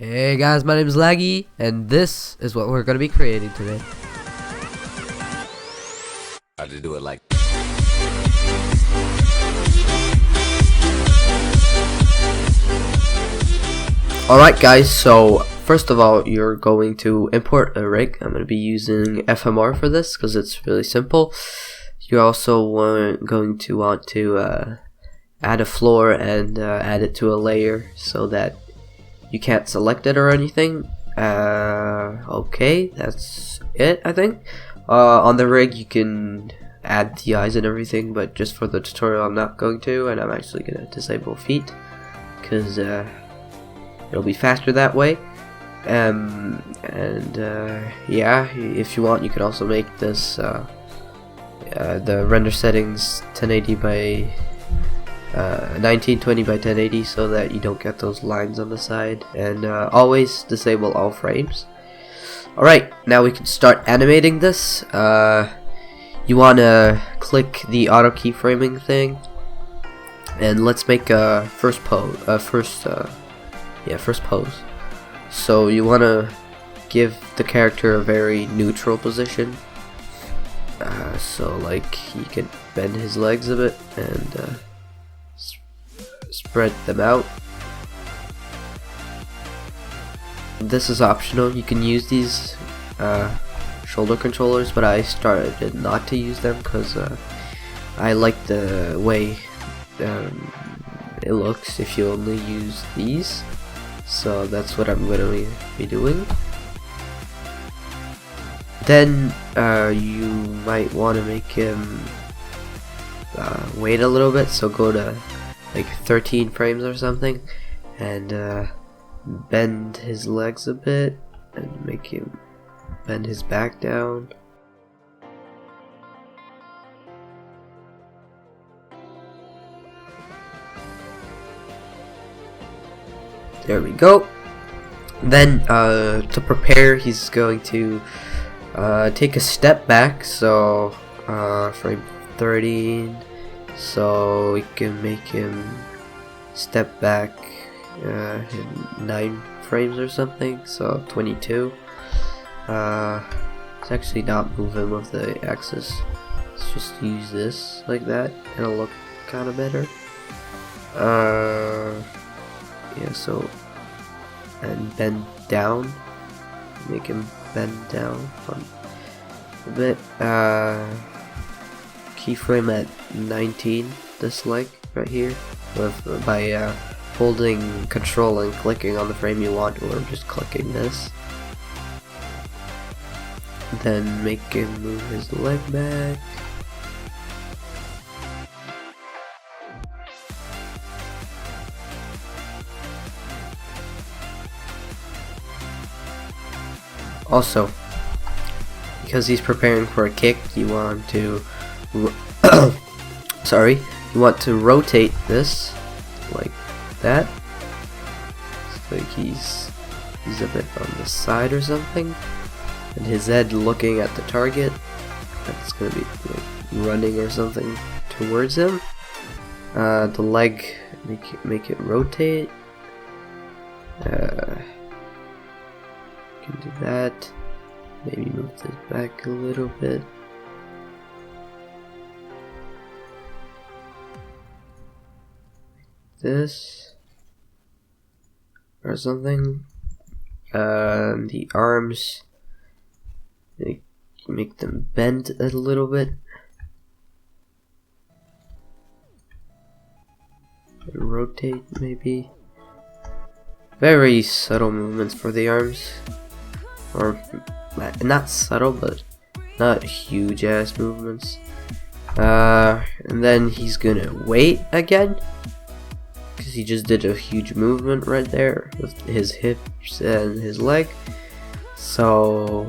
Hey guys, my name is Laggy, and this is what we're going to be creating today. How to do it like Alright guys, so first of all, you're going to import a rig. I'm going to be using FMR for this because it's really simple. You're also going to want to add a floor and add it to a layer so that you can't select it or anything. Okay, that's it, I think. On the rig you can add TIs and everything, but just for the tutorial I'm not going to, and I'm actually going to disable feet because it'll be faster that way. Yeah, if you want you can also make this the render settings 1080 by 1920 by 1080 so that you don't get those lines on the side, and always disable all frames. Alright, now we can start animating this. You want to click the auto keyframing thing, and let's make a first pose. First pose. So you want to give the character a very neutral position. So like you can bend his legs a bit and spread them out. This is optional. You can use these shoulder controllers, but I started not to use them because I like the way it looks if you only use these. So that's what I'm going to be doing. Then you might want to make him wait a little bit, so go to like 13 frames or something and bend his legs a bit and make him bend his back down. There we go. Then to prepare, he's going to take a step back, so frame 13, so we can make him step back 9 frames or something, so 22. Let's actually not move him with the axis. Let's just use this like that. It'll look kind of better. Yeah, so, and bend down, make him bend down a bit. Keyframe at 19, this leg right here, with by holding control and clicking on the frame you want, or just clicking this. Then make him move his leg back. Also, because he's preparing for a kick, you want to you want to rotate this like that. It's like he's a bit on the side or something, and his head looking at the target. That's gonna be like running or something towards him. The leg, make it rotate. Can do that. Maybe move this back a little bit. This or something. The arms, make them bend a little bit. And rotate maybe. Very subtle movements for the arms. Or not subtle, but not huge ass movements. And then he's gonna wait again, because he just did a huge movement right there with his hips and his leg. So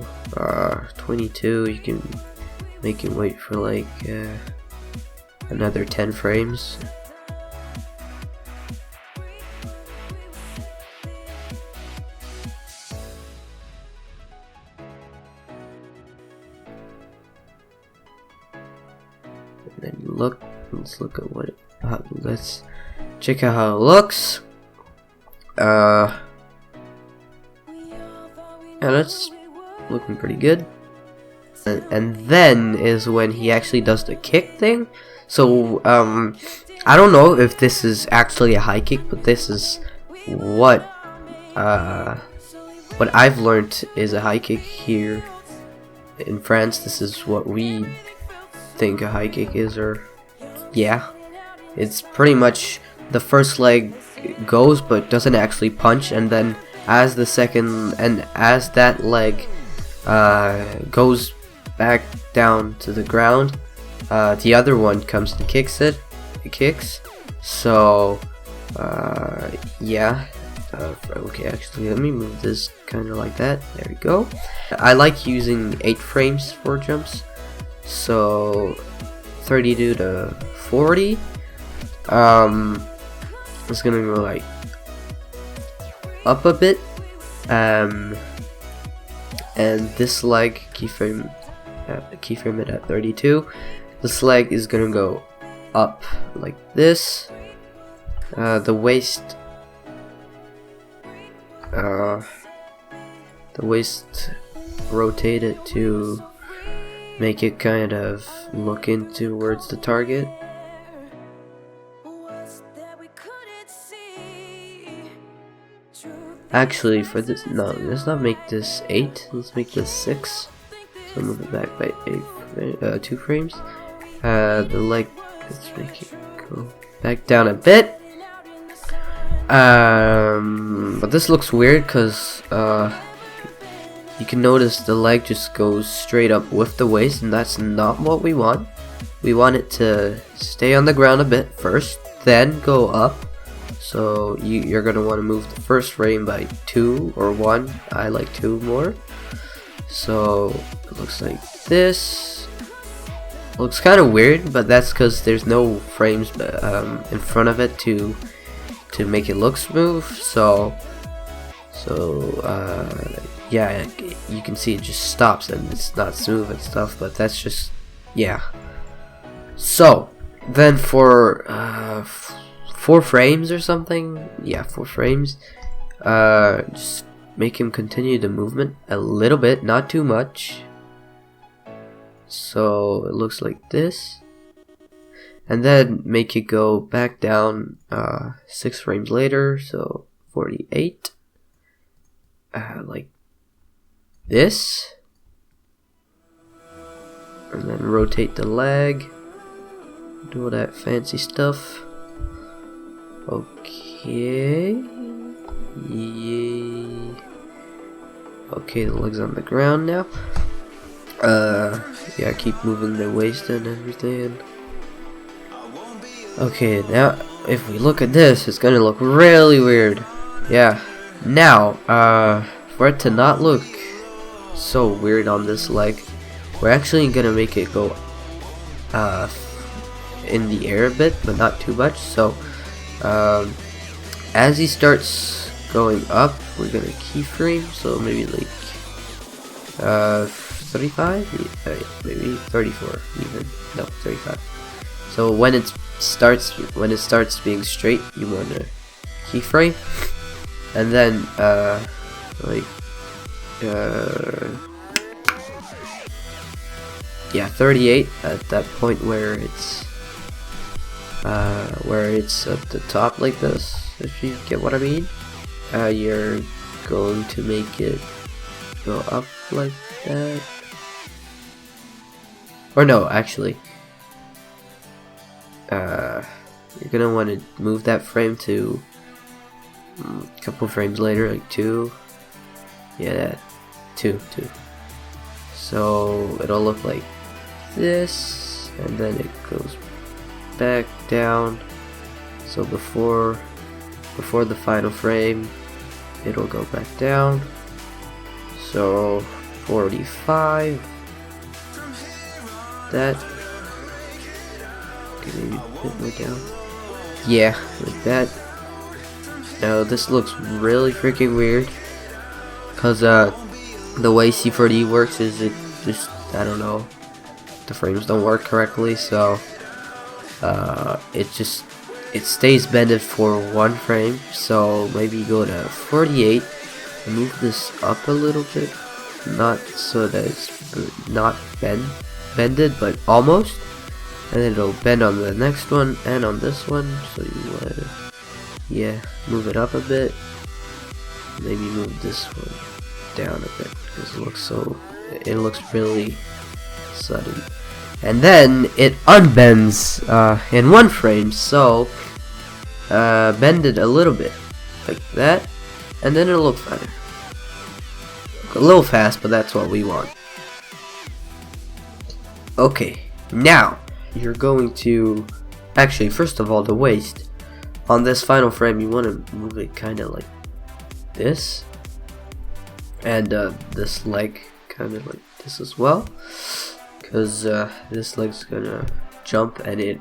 22, you can make him wait for like another 10 frames. And let's look at what let's check out how it looks. and it's looking pretty good. And then is when he actually does the kick thing. So I don't know if this is actually a high kick, but this is what I've learned is a high kick here in France. This is what we think a high kick is, or yeah, it's pretty much the first leg goes but doesn't actually punch, and then as that leg goes back down to the ground, the other one comes and kicks it. So yeah. Okay, actually, let me move this kind of like that. There we go. I like using 8 frames for jumps, so 32 to 40. It's gonna go like up a bit, and this leg keyframe it at 32. This leg is gonna go up like this. The waist rotate it to make it kind of look in towards the target. Actually, for this, no, let's not make this 8. Let's make this 6. So move it back by 2 frames. The leg, let's make it go back down a bit. But this looks weird because you can notice the leg just goes straight up with the waist, and that's not what we want. We want it to stay on the ground a bit first, then go up. So you're gonna want to move the first frame by 2 or 1. I like 2 more. So it looks like this. Looks kind of weird, but that's because there's no frames in front of it to make it look smooth. So yeah, you can see it just stops and it's not smooth and stuff, but that's just, yeah. So then for 4 frames or something, yeah, 4 frames, just make him continue the movement a little bit, not too much. So it looks like this, and then make it go back down 6 frames later, so 48, like this, and then rotate the leg, do all that fancy stuff. Okay, yeah. Okay, the leg's on the ground now. Yeah, keep moving the waist and everything. Okay, now if we look at this, it's gonna look really weird. Yeah. Now, for it to not look so weird on this leg, we're actually gonna make it go in the air a bit, but not too much. So as he starts going up, we're gonna keyframe, so maybe like 35, maybe 34 even, no, 35. So when it starts being straight, you want to keyframe, and then yeah, 38 at that point where it's at the top like this, if you get what I mean. You're going to make it go up like that, or no, actually you're gonna want to move that frame to a couple frames later, like 2, yeah, 2. So it'll look like this, and then it goes back down. So before the final frame, it'll go back down. So 45. That. Okay, maybe a bit more down. Yeah, like that. Now this looks really freaking weird, cause the way C4D works is it just, I don't know, the frames don't work correctly, so it stays bended for 1 frame. So maybe go to 48, move this up a little bit, not so that it's not bended, but almost, and then it'll bend on the next one and on this one. So you wanna, yeah, move it up a bit. Maybe move this one down a bit because it looks really sudden. And then it unbends in one frame, so bend it a little bit like that, and then it'll look better. A little fast, but that's what we want. Okay, now you're going to actually, first of all, the waist on this final frame, you want to move it kind of like this, and this leg kind of like this as well, because this leg's gonna jump and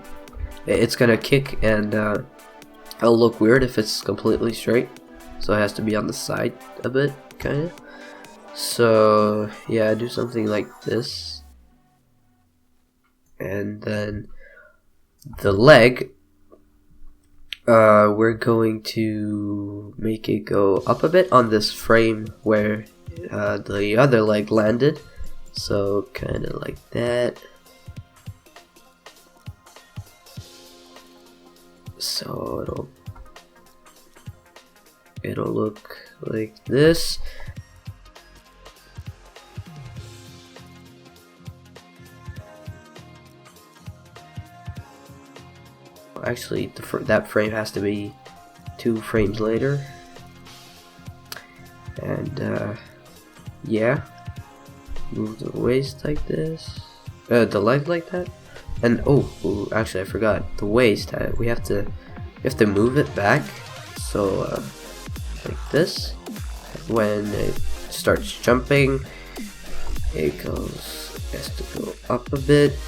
it's gonna kick, and it'll look weird if it's completely straight, so it has to be on the side a bit, kind of. So yeah, do something like this, and then the leg, we're going to make it go up a bit on this frame where the other leg landed, so kind of like that. So it'll look like this. Actually, that frame has to be 2 frames later, and yeah, move the waist like this, the leg like that, and oh, actually I forgot the waist. We have to move it back, so like this. When it starts jumping, it has to go up a bit.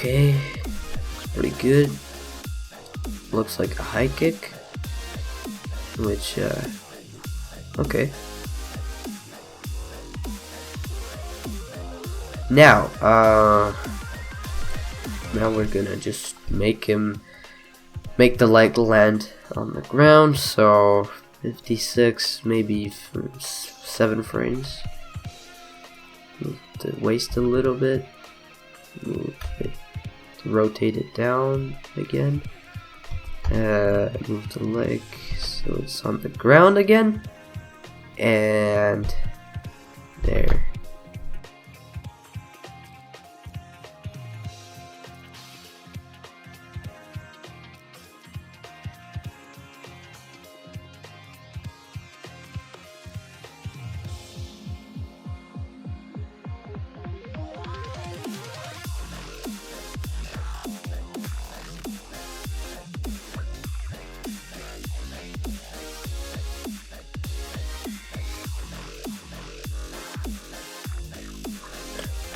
Okay, looks pretty good. Looks like a high kick, which okay. Now we're gonna just make the leg land on the ground. So 56, maybe 7 frames. Move the waist a little bit. Move it, rotate it down again. Move the leg so it's on the ground again, and there.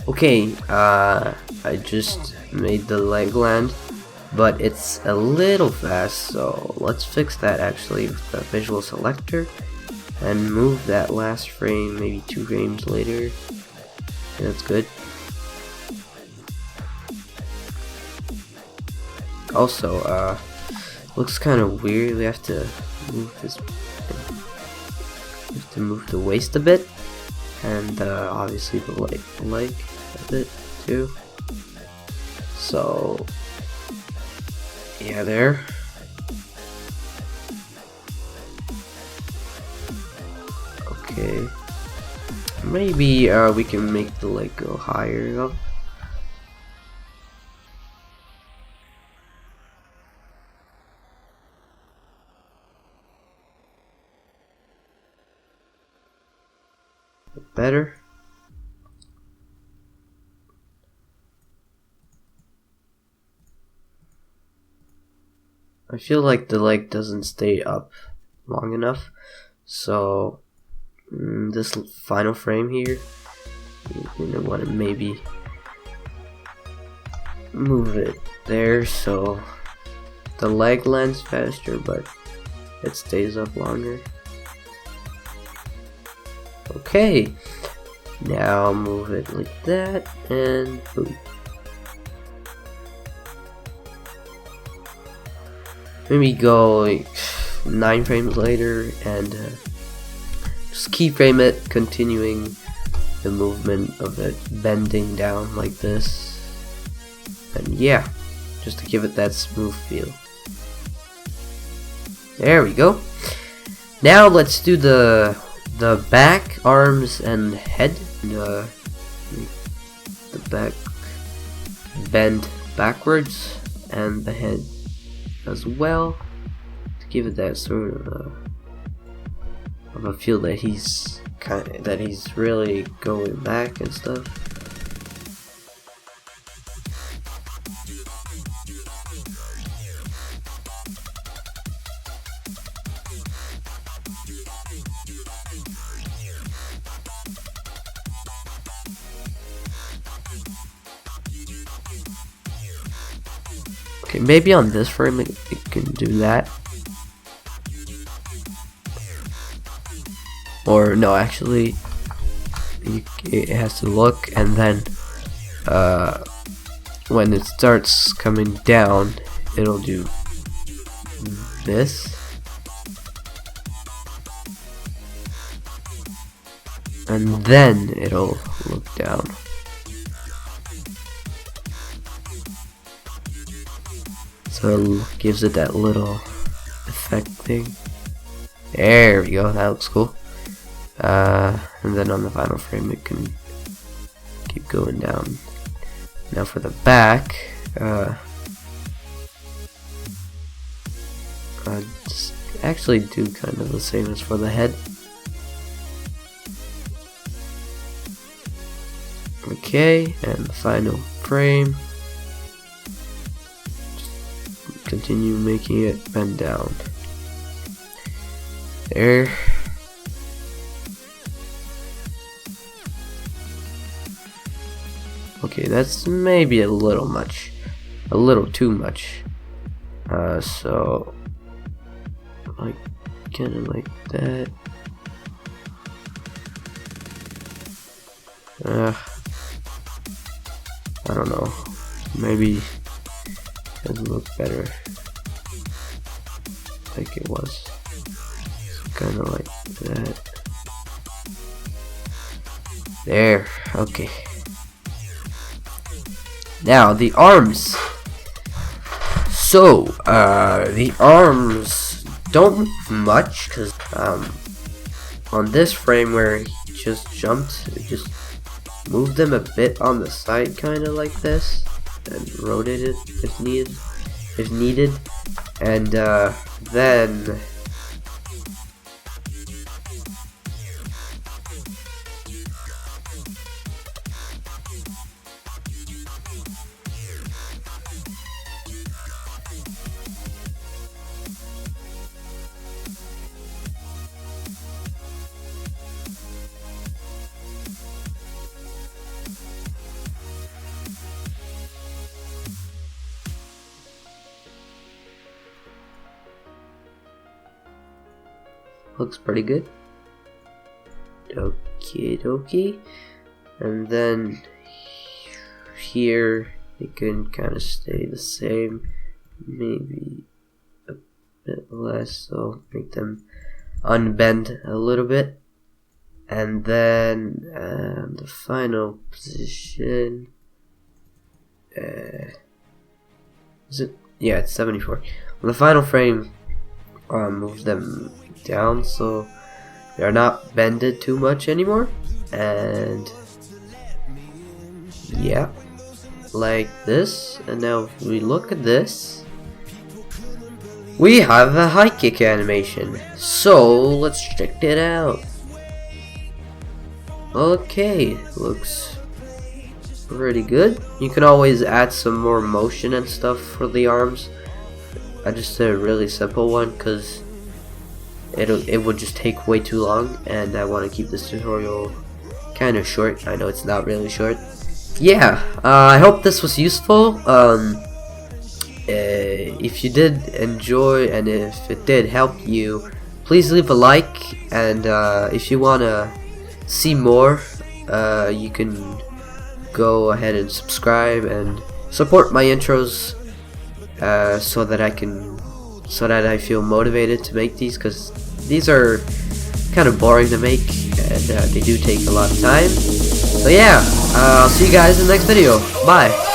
Okay, I just made the leg land, but it's a little fast, so let's fix that actually with the visual selector and move that last frame maybe 2 frames later. Okay, that's good. Also, looks kind of weird. We have to move this. We have to move the waist a bit, and obviously the leg a bit too. So yeah, there. Okay, maybe we can make the leg go higher up. Better. I feel like the leg doesn't stay up long enough. So this final frame here, you're gonna want to maybe move it there so the leg lands faster, but it stays up longer. Okay, now move it like that, and boom. Maybe go like 9 frames later and just keyframe it, continuing the movement of it bending down like this. And yeah, just to give it that smooth feel. There we go. Now let's do the back, arms, and head. The back bend backwards, and the head as well, to give it that sort of a feel that he's really going back and stuff. Okay, maybe on this frame it can do that. Or no, actually, it has to look, and then when it starts coming down, it'll do this. And then it'll look down. So it gives it that little effect thing. There we go, that looks cool. And then on the final frame it can keep going down. Now for the back, just actually do kind of the same as for the head. Okay, and the final frame, just continue making it bend down. There. Okay, that's maybe a little much, a little too much. So like kind of like that. I don't know. Maybe it doesn't look better like it was. Kind of like that. There. Okay. Now the arms. So the arms don't move much because on this frame where he just jumped, it just moved them a bit on the side, kind of like this, and rotate it if needed, and then looks pretty good. Okie dokie. And then here it can kind of stay the same, maybe a bit less, so make them unbend a little bit. And then the final position, is it? Yeah, it's 74. On the final frame, move them down so they're not bended too much anymore, and yeah, like this. And now if we look at this, we have a high kick animation, so let's check it out. Okay, looks pretty good. You can always add some more motion and stuff for the arms. I just did a really simple one because it would just take way too long, and I want to keep this tutorial kind of short. I know it's not really short. Yeah, I hope this was useful. If you did enjoy, and if it did help you, please leave a like, and if you want to see more, you can go ahead and subscribe and support my intros, so that I feel motivated to make these, because these are kind of boring to make, and they do take a lot of time. So yeah, I'll see you guys in the next video. Bye.